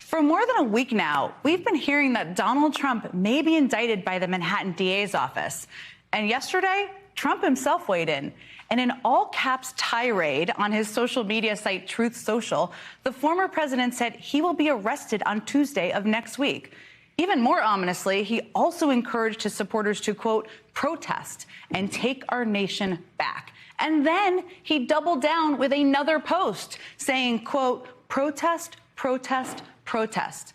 For more than a week now, we've been hearing that Donald Trump may be indicted by the Manhattan DA's office. And yesterday, Trump himself weighed in. In an all-caps tirade on his social media site Truth Social, the former president said he will be arrested on Tuesday of next week. Even more ominously, he also encouraged his supporters to, quote, protest and take our nation back. And then he doubled down with another post saying, quote, protest, protest, protest.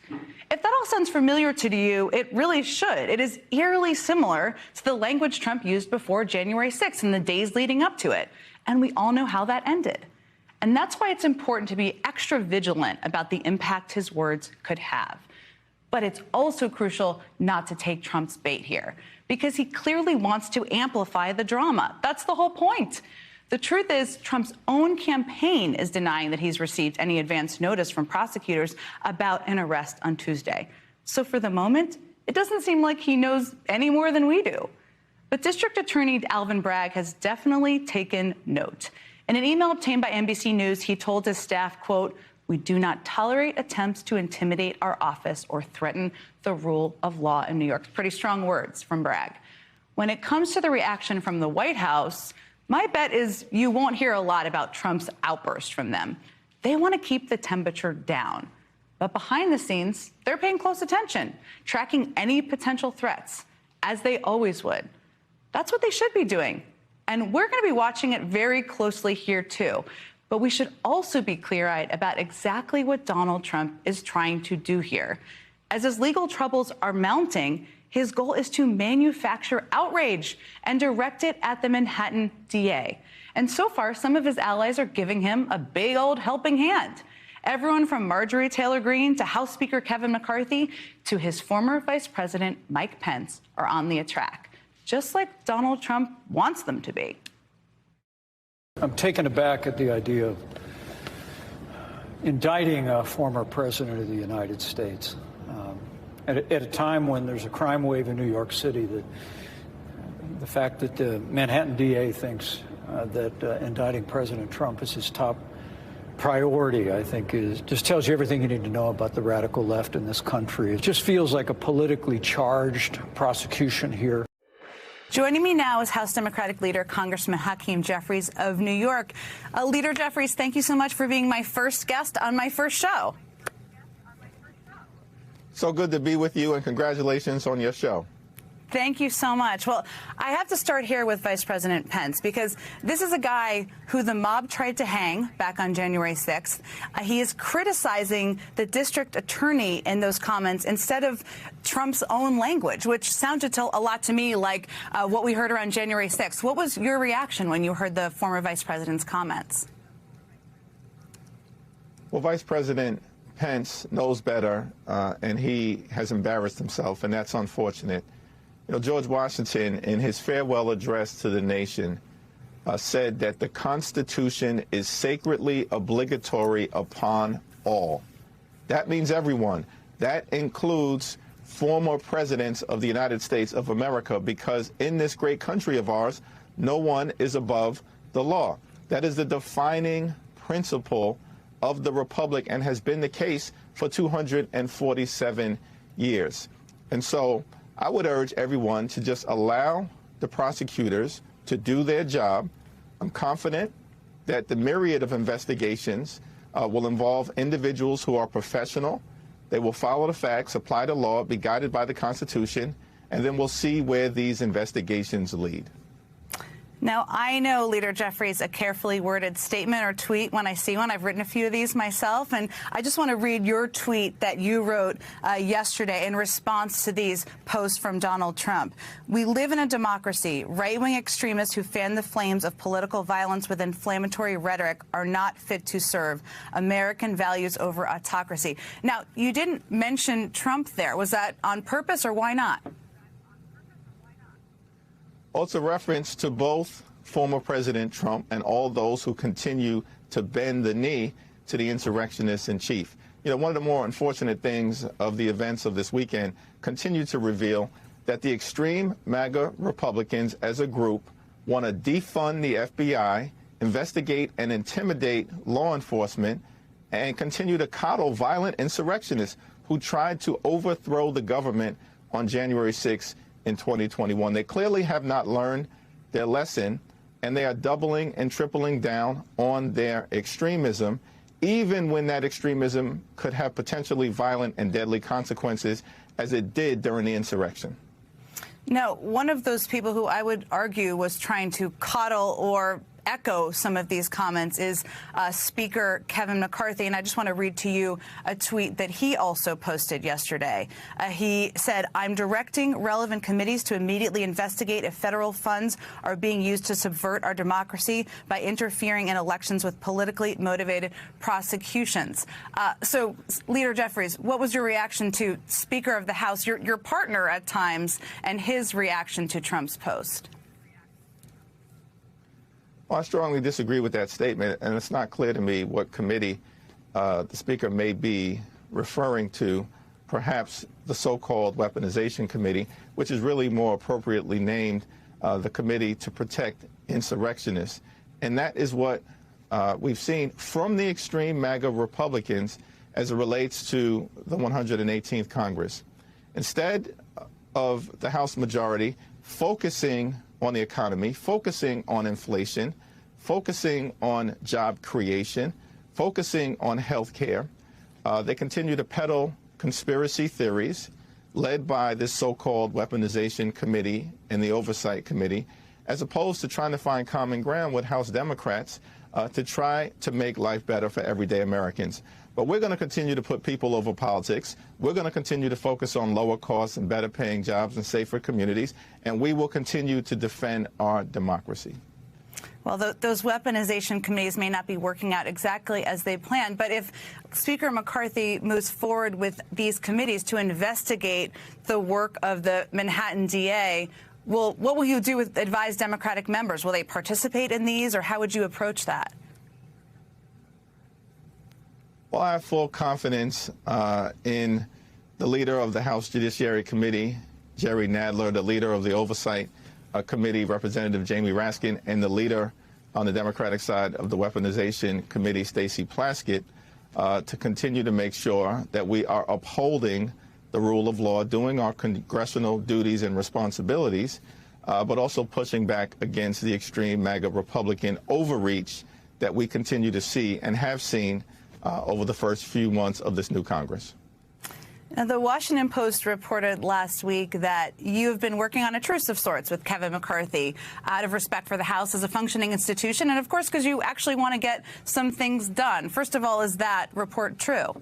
If that all sounds familiar to you, it really should. It is eerily similar to the language Trump used before January 6th and the days leading up to it. And we all know how that ended. And that's why it's important to be extra vigilant about the impact his words could have. But it's also crucial not to take Trump's bait here, because he clearly wants to amplify the drama. That's the whole point. The truth is, Trump's own campaign is denying that he's received any advance notice from prosecutors about an arrest on Tuesday. So for the moment, it doesn't seem like he knows any more than we do. But District Attorney Alvin Bragg has definitely taken note. In an email obtained by NBC News, he told his staff, quote, we do not tolerate attempts to intimidate our office or threaten the rule of law in New York. Pretty strong words from Bragg. When it comes to the reaction from the White House, my bet is you won't hear a lot about Trump's outburst from them. They want to keep the temperature down. But behind the scenes, they're paying close attention, tracking any potential threats, as they always would. That's what they should be doing. And we're going to be watching it very closely here, too. But we should also be clear-eyed about exactly what Donald Trump is trying to do here. As his legal troubles are mounting, his goal is to manufacture outrage and direct it at the Manhattan DA. And so far, some of his allies are giving him a big old helping hand. Everyone from Marjorie Taylor Greene to House Speaker Kevin McCarthy to his former Vice President Mike Pence are on the track, just like Donald Trump wants them to be. I'm taken aback at the idea of indicting a former president of the United States. At a time when there's a crime wave in New York City, that the fact that the Manhattan DA thinks that indicting President Trump is his top priority, I think, just tells you everything you need to know about the radical left in this country. It just feels like a politically charged prosecution here. Joining me now is House Democratic leader Congressman Hakeem Jeffries of New York. Leader Jeffries, thank you so much for being my first guest on my first show. So good to be with you, and congratulations on your show. Thank you so much. Well, I have to start here with Vice President Pence, because this is a guy who the mob tried to hang back on January 6th. He is criticizing the district attorney in those comments instead of Trump's own language, which sounded a lot to me like what we heard around January 6th. What was your reaction when you heard the former vice president's comments? Well, Vice President Pence knows better, and he has embarrassed himself, and that's unfortunate. You know, George Washington, in his farewell address to the nation, said that the Constitution is sacredly obligatory upon all. That means everyone. That includes former presidents of the United States of America, because in this great country of ours, no one is above the law. That is the defining principle of the Republic and has been the case for 247 years. And so I would urge everyone to just allow the prosecutors to do their job. I'm confident that the myriad of investigations will involve individuals who are professional. They will follow the facts, apply the law, be guided by the Constitution, and then we'll see where these investigations lead. Now, I know, Leader Jeffries, a carefully worded statement or tweet when I see one. I've written a few of these myself, and I just want to read your tweet that you wrote yesterday in response to these posts from Donald Trump. We live in a democracy. Right-wing extremists who fan the flames of political violence with inflammatory rhetoric are not fit to serve American values over autocracy. Now, you didn't mention Trump there. Was that on purpose, or why not? Well, it's a reference to both former President Trump and all those who continue to bend the knee to the insurrectionists in chief. You know, one of the more unfortunate things of the events of this weekend continue to reveal that the extreme MAGA Republicans as a group want to defund the FBI, investigate and intimidate law enforcement, and continue to coddle violent insurrectionists who tried to overthrow the government on January 6th in 2021. They clearly have not learned their lesson, and they are doubling and tripling down on their extremism, even when that extremism could have potentially violent and deadly consequences, as it did during the insurrection. Now, one of those people who I would argue was trying to coddle or echo some of these comments is Speaker Kevin McCarthy. And I just want to read to you a tweet that he also posted yesterday. He said, "I'm directing relevant committees to immediately investigate if federal funds are being used to subvert our democracy by interfering in elections with politically motivated prosecutions." So, Leader Jeffries, what was your reaction to Speaker of the House, your partner at times, and his reaction to Trump's post? Well, I strongly disagree with that statement, and it's not clear to me what committee the Speaker may be referring to, perhaps the so-called Weaponization Committee, which is really more appropriately named the Committee to Protect Insurrectionists. And that is what we've seen from the extreme MAGA Republicans as it relates to the 118th Congress. Instead of the House majority focusing on the economy, focusing on inflation, focusing on job creation, focusing on health care, they continue to peddle conspiracy theories led by this so-called Weaponization Committee and the Oversight Committee, as opposed to trying to find common ground with House Democrats to try to make life better for everyday Americans. But we're going to continue to put people over politics. We're going to continue to focus on lower costs and better paying jobs and safer communities, and we will continue to defend our democracy. Well, those weaponization committees may not be working out exactly as they planned, but if Speaker McCarthy moves forward with these committees to investigate the work of the Manhattan DA, what will you do with advised Democratic members? Will they participate in these, or how would you approach that? Well, I have full confidence in the leader of the House Judiciary Committee, Jerry Nadler, the leader of the Oversight Committee, Representative Jamie Raskin, and the leader on the Democratic side of the Weaponization Committee, Stacey Plaskett, to continue to make sure that we are upholding the rule of law, doing our congressional duties and responsibilities, but also pushing back against the extreme MAGA Republican overreach that we continue to see and have seen over the first few months of this new Congress. Now, the Washington Post reported last week that you've been working on a truce of sorts with Kevin McCarthy out of respect for the House as a functioning institution, and of course because you actually want to get some things done. First of all, is that report true?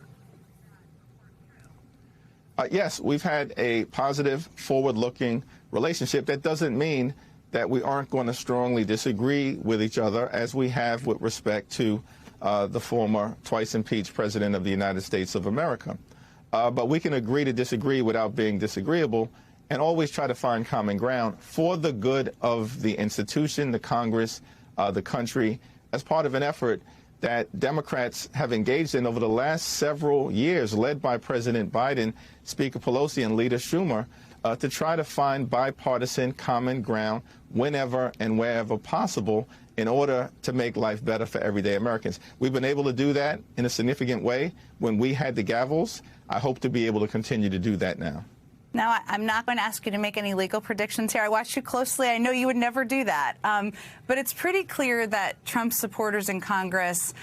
Yes, we've had a positive, forward-looking relationship. That doesn't mean that we aren't going to strongly disagree with each other, as we have with respect to the former twice-impeached President of the United States of America. But we can agree to disagree without being disagreeable, and always try to find common ground for the good of the institution, the Congress, the country, as part of an effort that Democrats have engaged in over the last several years, led by President Biden, Speaker Pelosi, and Leader Schumer, to try to find bipartisan common ground whenever and wherever possible in order to make life better for everyday Americans. We've been able to do that in a significant way when we had the gavels. I hope to be able to continue to do that now. Now, I'm not going to ask you to make any legal predictions here. I watched you closely. I know you would never do that. But it's pretty clear that Trump supporters in Congress,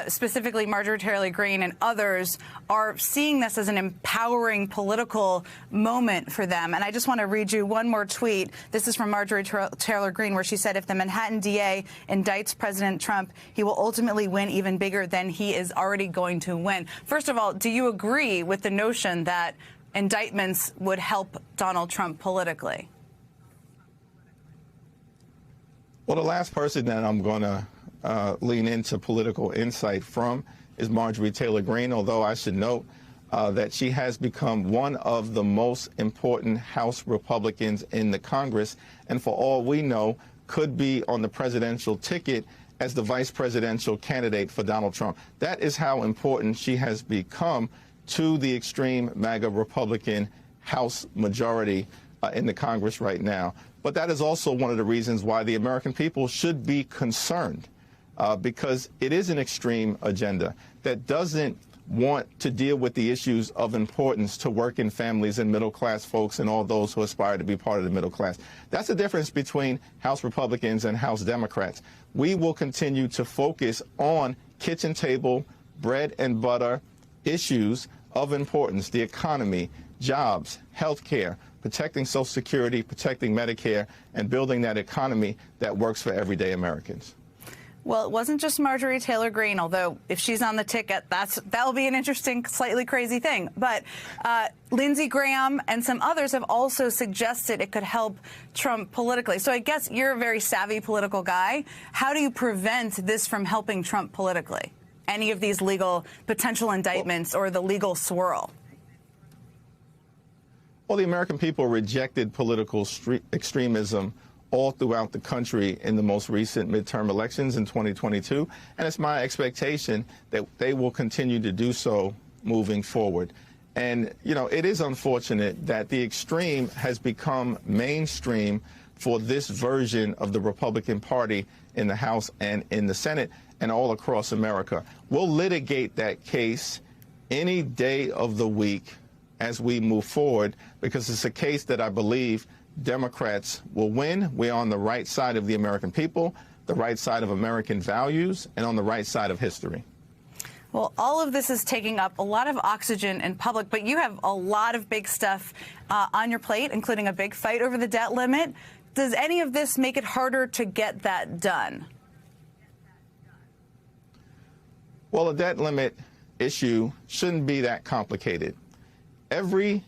specifically Marjorie Taylor Greene and others, are seeing this as an empowering political moment for them. And I just want to read you one more tweet. This is from Marjorie Taylor Greene, where she said, "If the Manhattan DA indicts President Trump, he will ultimately win even bigger than he is already going to win." First of all, do you agree with the notion that indictments would help Donald Trump politically? Well, the last person that I'm going to lean into political insight from is Marjorie Taylor Greene, although I should note that she has become one of the most important House Republicans in the Congress, and for all we know, could be on the presidential ticket as the vice presidential candidate for Donald Trump. That is how important she has become to the extreme MAGA Republican House majority in the Congress right now. But that is also one of the reasons why the American people should be concerned because it is an extreme agenda that doesn't want to deal with the issues of importance to working families and middle-class folks and all those who aspire to be part of the middle class. That's the difference between House Republicans and House Democrats. We will continue to focus on kitchen table, bread and butter issues of importance, the economy, jobs, health care, protecting Social Security, protecting Medicare, and building that economy that works for everyday Americans. Well, it wasn't just Marjorie Taylor Greene, although if she's on the ticket, that'll be an interesting, slightly crazy thing. But Lindsey Graham and some others have also suggested it could help Trump politically. So I guess you're a very savvy political guy. How do you prevent this from helping Trump politically? Any of these legal potential indictments or the legal swirl? Well, the American people rejected political extremism all throughout the country in the most recent midterm elections in 2022. And it's my expectation that they will continue to do so moving forward. And, you know, it is unfortunate that the extreme has become mainstream for this version of the Republican Party in the House and in the Senate and all across America. We'll litigate that case any day of the week as we move forward, because it's a case that I believe Democrats will win. We're on the right side of the American people, the right side of American values, and on the right side of history. Well, all of this is taking up a lot of oxygen in public, but you have a lot of big stuff on your plate, including a big fight over the debt limit. Does any of this make it harder to get that done? Well, a debt limit issue shouldn't be that complicated. Every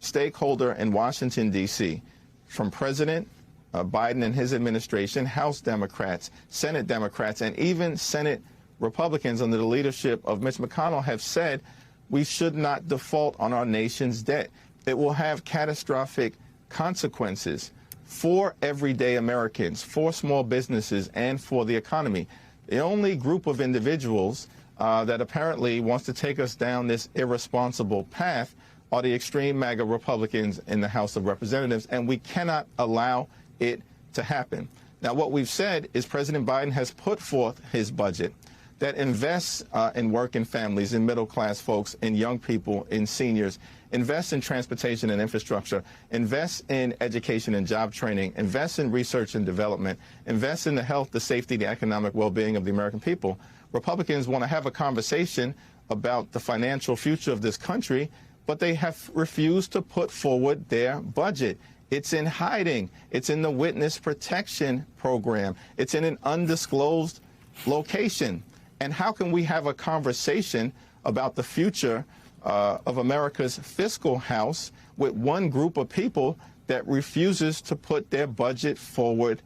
stakeholder in Washington, D.C., from President Biden and his administration, House Democrats, Senate Democrats, and even Senate Republicans under the leadership of Mitch McConnell have said we should not default on our nation's debt. It will have catastrophic consequences for everyday Americans, for small businesses, and for the economy. The only group of individuals that apparently wants to take us down this irresponsible path are the extreme MAGA Republicans in the House of Representatives, and we cannot allow it to happen. Now, what we've said is President Biden has put forth his budget that invests in working families, in middle-class folks, in young people, in seniors, invests in transportation and infrastructure, invests in education and job training, invests in research and development, invests in the health, the safety, the economic well-being of the American people. Republicans want to have a conversation about the financial future of this country, but they have refused to put forward their budget. It's in hiding. It's in the witness protection program. It's in an undisclosed location. And how can we have a conversation about the future of America's fiscal house with one group of people that refuses to put their budget forward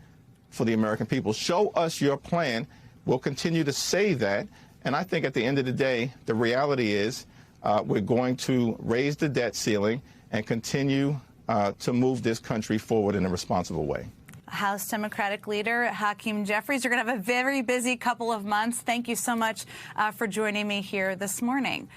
for the American people? Show us your plan. We'll continue to say that. And I think at the end of the day, the reality is we're going to raise the debt ceiling and continue to move this country forward in a responsible way. House Democratic leader Hakeem Jeffries, you're going to have a very busy couple of months. Thank you so much for joining me here this morning.